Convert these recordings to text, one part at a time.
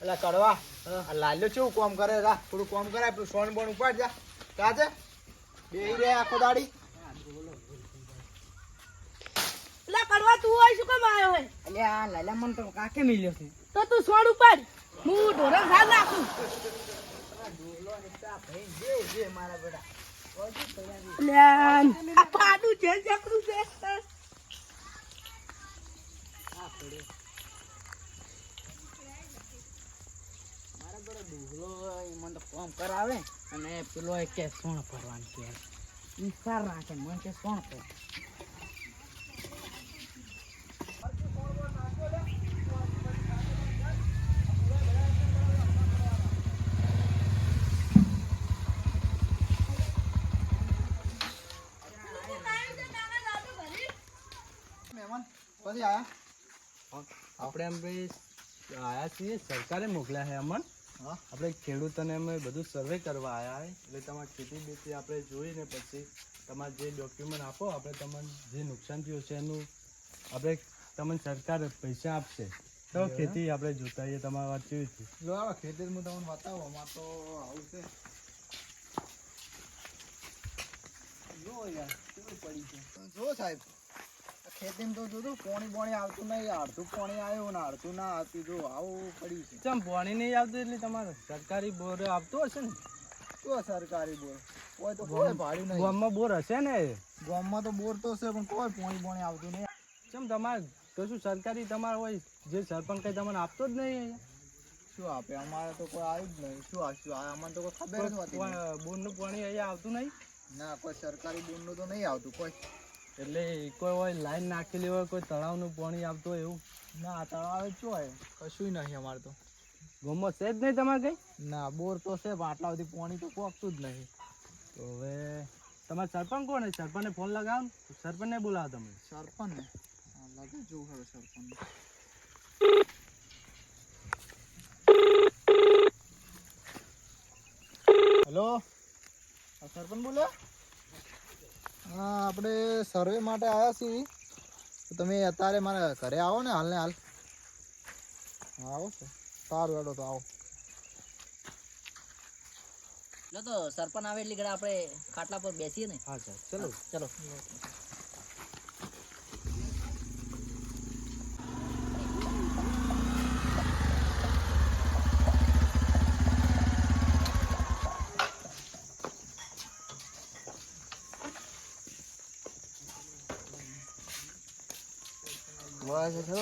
એટલે કડવા આ લાલ્યો કેવું કોમ કરે રા થોડું કોમ કરાય પેલું સોન બોન ઉપાડ જા કાજે બેહી રે આખો દાડી એટલે કડવા તું હોય શું કેમ આવ્યો હોય એટલે આ લાલા મન તો કાકે મિલ્યો છે તો તું સોડ ઉપાડ હું ઢોરણ ખા નાખું જે મારા બેટા એટલે આ પાડું છે જકરું છે મારા બરો ડુગલો મન તો કોમ કરાવે અને પેલો કે સોણ ભરવાનું કે ઈસાર રાખે મન કે સોણ પર મહેમાન પછી આયા આપણે એમ ભાઈ આયા છીએ સરકારે મોકલ્યા છે અમન હા આપણે ખેડૂતોને અમે બધું સર્વે કરવા આવ્યા છે એટલે તમારી ખેતી બેતી આપણે જોઈને પછી તમારે જે ડોક્યુમેન્ટ આપો આપણે તમને જે નુકસાન થયું છે એનું આપણે તમને સરકાર પૈસા આપશે તો ખેતી આપણે જોતા હોઈએ તમારી વાત કેવી છે જો આ ખેતર હું તમને બતાવું અમાર તો આવું છે જો યાર કેવું પડી છે જો સાહેબ ખેતીમાં તો જોજો પાણી આવતું નહીં અડધું પાણી આવ્યું ને અડધું ના આવતું જો આવું પડી છે ચમ પાણી નહીં આવતું એટલે તમારે સરકારી બોર આપતો હશે ને શું સરકારી બોર કોઈ તો કોઈ ભાડ્યું નહીં ગામમાં બોર હશે ને ગામમાં તો બોર તો છે પણ કોઈ પાણી આવતું નહીં ચમ તમારે તો શું સરકારી તમારે હોય જે સરપંચ કઈ તમને આપતો જ નહીં અહીંયા શું આપે અમારે તો કોઈ આવ્યું જ નહીં શું આપશું અમને તો કોઈ ખબર જ નથી બોરનું પાણી અહીંયા આવતું નહીં ના કોઈ સરકારી બોરનું તો નહીં આવતું કોઈ એટલે કોઈ હોય લાઈન નાખેલી હોય કોઈ તળાવનું પાણી આવતું હોય એવું ના તળાવે શું હોય કશું નહીં અમારે તો ગામમાં છે જ નહીં તમારે કઈ ના બોર તો છે પણ આટલા બધી પાણી તો પોકતું જ નહીં તો હવે તમારે સરપંચ કોણ છે સરપંચને ફોન લગાવો ને સરપંચને બોલાવો તમે સરપંચ ને લાગે જોવું હવે સરપંચ હેલો સરપંચ બોલે હા આપણે સર્વે માટે આવ્યા છીએ તો તમે અત્યારે મારા ઘરે આવો ને હાલ ને હાલ આવો છો સારું હેડો તો આવો લો તો સરપંચ આવે એટલે ઘડા આપણે ખાટલા પર બેસીએ ને હા સર ચલો ચલો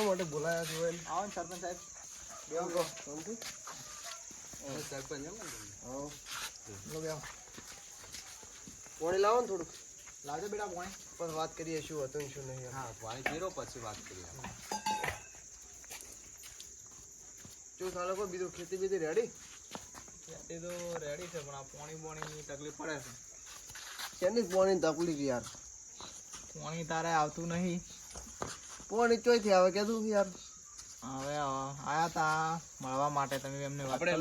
માટે બોલાયા છો આવો ને સરપંચ સાહેબ બેહો કહો સરપંચ એમ ને પાણી લાવો ને થોડુંક લાવજો બેટા પાણી પણ વાત કરીએ શું હતું ને શું નહીં હા પાણી પીરો પછી વાત કરીએ શું ચાલો કોઈ બીજું ખેતી બીતી રેડી ખેતી તો રેડી છે પણ આ પાણી તકલીફ પડે છે શેની પાણી તકલીફ યાર પાણી તારે આવતું નહીં પાણી ચોઈથી આવે કીધું યાર હવે આયા તા મળવા માટે તમે એમને વાત કરો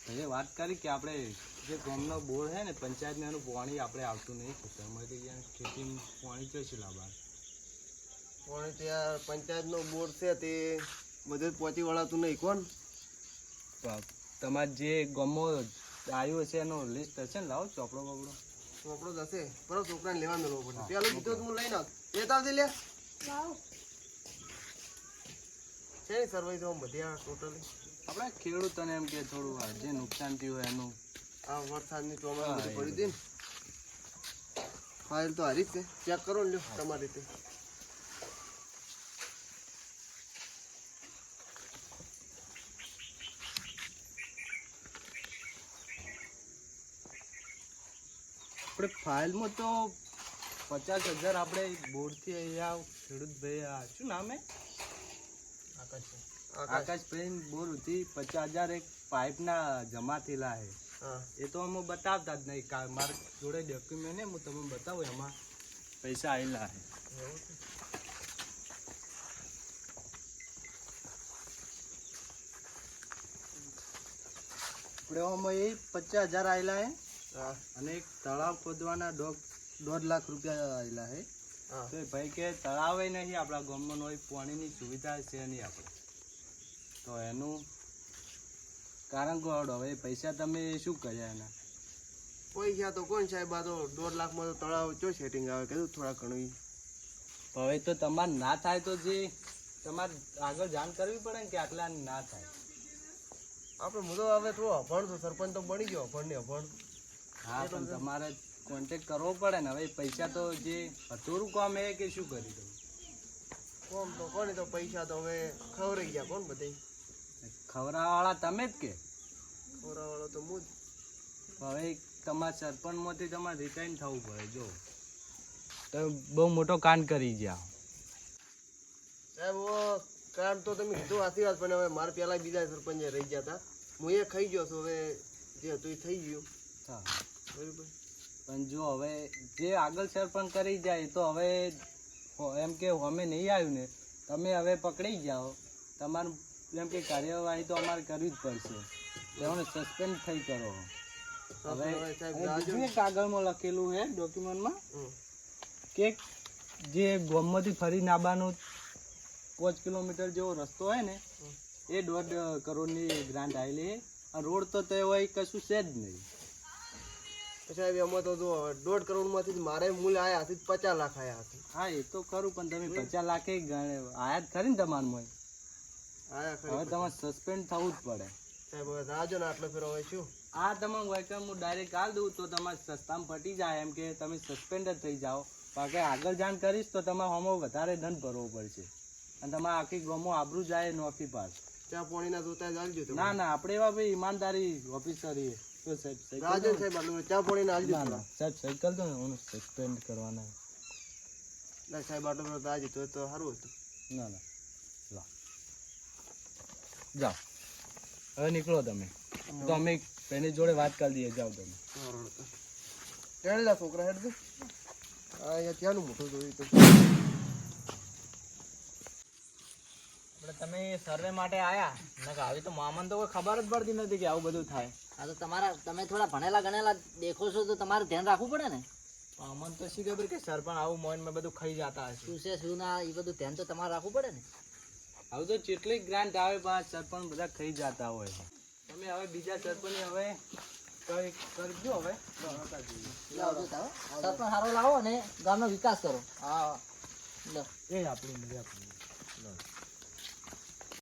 ને વાત કરી કે આપણે જે ગામનો બોર છે ને પંચાયતને એનું પાણી આપણે આવતું નહીં ખેતરમાં ખેતીમાં પાણી ચોઈથી લાવવા પાણી તો યાર પંચાયતનો બોર્ડ છે તે બધે પહોંચી વળાતું નહીં કોણ તમારે જે ગામમાં આવ્યું હશે એનો લિસ્ટ હશે ને લાવો ચોપડો બપડો ચોપડો જશે બરાબર છોકરાને લેવા મેળવો પડશે પેલો બીજો હું લઈને આવ લેતા આવજે લે છે ને સર્વે તો બધી આ ટોટલી આપણે ખેડૂતોને એમ કે થોડું જે નુકસાન થયું હોય એનું આ વરસાદની ચોમાસું બધું પડી હતી ને ફાઇલ તો હારી જ છે ચેક કરો ને લ્યો તમારી રીતે આપણે ફાઇલમાં તો 50,000 આપણે બોર્ડથી અહીંયા ખેડૂત ભાઈ શું નામ હે આકાશભાઈ બોરથી 50,000 એક પાઇપના જમા થયેલા છે એ તો અમે બતાવતા જ નહીં મારા જોડે ડોક્યુમેન્ટ ને હું તમને બતાવું એમાં પૈસા આવેલા છે આપણે આમાં એ 50,000 આવેલા છે અને એક તળાવ ખોદવાના 1.5 લાખ રૂપિયા આવેલા છે તો ભાઈ કે તળાવે નહીં આપણા ગામમાં હોય પાણીની સુવિધા છે નહીં આપણે તો એનું કારણ કોડ હવે પૈસા તમે શું કર્યા એના? પૈસા તો કોણ સાહેબ, આ તો 1.5 લાખમાં તો તળાવ ચો સેટિંગ આવે, કીધું થોડા ઘણું હવે તો તમારે ના થાય તો જે તમારે આગળ જાણ કરવી પડે ને કે આટલા ના થાય. આપણે હું તો હવે થોડો અભણ છું, સરપંચ તો બની ગયો અભણ ને અભણ. હા પણ તમારે કોન્ટેક્ટ કરવો પડે ને. હવે પૈસા તો જે અધૂરું કામ એ કે શું કરી તમે? કોમ તો કોને તો પૈસા તો હવે ખવરાઈ ગયા કોણ બધે. ખવડાવવાળા તમે જ કે? ખવડાવવાળો તો હું જ. હવે તમારા સરપંચમાંથી તમારે રિટાયર થવું પડે. જો તમે બહુ મોટો કાંડ કરી ગયા સાહેબ કામ તો તમે કીધું આથી વાત, પણ હવે મારે પહેલા બીજા સરપંચે રહી ગયા હતા, હું એ ખાઈ ગયો છું. હવે જે હતું એ થઈ ગયું હા. બરાબર. પણ જો હવે જે આગળ સરપંચ કરી જાય તો હવે એમ કે અમે નહીં આવ્યું ને, તમે હવે પકડી જાઓ, તમારું એમ કે કાર્યવાહી તો અમારે કરવી જ પડશે. તેઓને સસ્પેન્ડ થઈ કરો. હવે બીજું એક કાગળમાં લખેલું છે ડોક્યુમેન્ટમાં કે જે ગામમાંથી ફરી નાબાનું 5 કિલોમીટર જેવો રસ્તો હોય ને એ 1.5 કરોડની ગ્રાન્ટ આવેલી છે. આ રોડ તો તે હોય કશું છે જ નહીં. સાહેબ એમાં તો જો 1.5 કરોડમાંથી જ મારે મૂલ આયા હતી 50 લાખ આયા હતા. હા એ તો ખરું, પણ તમે 50 લાખે આયા જ ખરી ને તમારમાં. આયા હવે ખરી તમારે સસ્પેન્ડ થવું જ પડે. સાહેબ. હવે રાજો ને આટલો ફેર હવે શું? આ તમામ વેકમ હું ડાયરેક્ટ કાલ દઉં તો તમારે સસ્તામાં પટી જાય, એમ કે તમે સસ્પેન્ડ જ થઈ જાઓ. બાકી આગળ જાણ કરીશ તો તમારે આમાં વધારે દંડ ભરવો પડશે અને તમારે આખી ગામમાં આબરૂ જાય નોખી પાસ. ચા પાણીના જોતા જ આલજો તમે. ના ના, આપણે એવા ભાઈ ઈમાનદારી ઓફિસર છીએ. તો સાહેબ સહી રાજો કરી દો. સાહેબ આટલું ચા પાણીના આલજો. ના ના સાહેબ સહી કરી દો ને, હું સસ્પેન્ડ કરવાના. ના સાહેબ આટલો ફેર આજ તો સારું હતું. ના ના લો જાઓ, હવે નીકળો તમે. તો અમે એની જોડે વાત કરી દઈએ. જાઓ તમે. હેડલા છોકરા હેડ દે. આ અહીંયા ત્યાંનું મોટું જોયું તો. આપણે તમે સર્વે માટે આયા ને આવી તો મામન તો કોઈ ખબર જ પડતી નથી કે આવું બધું થાય. આ તો તમે થોડા ભણેલા ગણેલા દેખો છો તો તમારે ધ્યાન રાખવું પડે ને. મામન તો શી ખબર કે સરપંચ આવું મોઈન મેં બધું ખાઈ જતા હશે. શું છે શું ના એ બધું ધ્યાન તો તમારે રાખવું પડે ને. હવે તો જેટલી ગ્રાન્ટ આવે પણ સરપંચ બધા ખાઈ જતા હોય. તમે હવે બીજા સરપંચ હવે કઈ કરજો. હવે લાવો તો સરપંચ સારો લાવો અને ગામનો વિકાસ કરો. હા લો એ આપણું